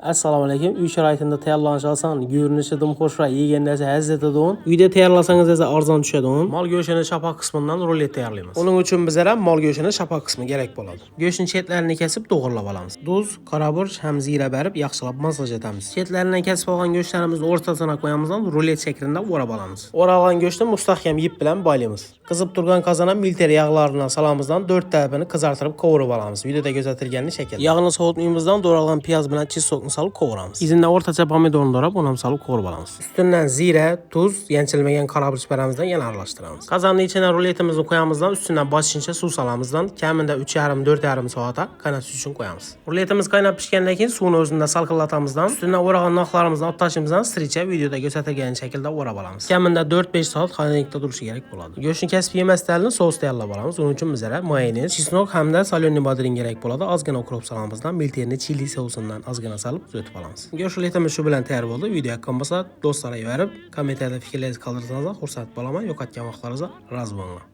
Assalamu alaykum. Uy sharoitida tayyorlanish oson, görünüşü dim xo'shroq, yeganlarsa lazzat edin. Uyda tayyorlasangiz esa arzon tushadi. Mol go'shtini shapoq qismidan rulet tayyorlaymiz. Uning uchun bizga ham mol go'shtini shapoq qismi kerak bo'ladi. Go'shtning chetlarini kesib to'g'irlab olamiz. Tuz, qora-burch ham zira berib yaxshilab masaj etamiz. Chetlaridan kesib olgan go'shtlarimizni o'rtasına qo'yamiz, rulet shaklida o'rab olamiz. O'ralgan go'shtni mustahkam yip bilan boylaymiz. Qizib turgan qozonga milter yog'larini salamizdan 4 tarafini qizartirib qovurib olamiz. Videoda ko'rsatilgan shaklda. Yog'ni sovutmayimizdan doğralgan piyoz bilan chizsokni solib qovuramiz. İzinden o'rtacha pomidorni doğrab, uni ham solib qovurib olamiz. Ustidan zira, tuz, yanchilmagan qora-burch baramizdan yana aralashtiramiz. Qozonning ichiga ruletimizni qo'yamizdan, ustidan boshincha suv solamizdan, kamida 3,5-4,5 soatga qaynatish uchun qo'yamiz. Ruletimiz qaynab pishgandan keyin suvni o'zida salqinlatamizdan, ustidan o'ragan narxlarimizni olib tashimizdan stricha videoda ko'rsatilgan shaklda o'rab olamiz. Kamida 4-5 soat qaynaylikda turishi kerak bo'ladi. Go'shtni kesib yemasdan sos tayyorlab olamiz. Uning uchun bizga mayonez, chesnok hamda solyonni bodring kerak bo'ladi. Ozgina ukrop salamizdan, milterni chili sosidan ozgina solib tuzatib olamiz. Go'sht ruletimiz shu bilan tayyor bo'ldi. Video yoqqan bo'lsa, do'stlarga berib, kommentariyada fikrlaringizni qoldirsangiz xursand bo'laman. Yo'qotgan vaqtlaringizga rozi bo'linglar.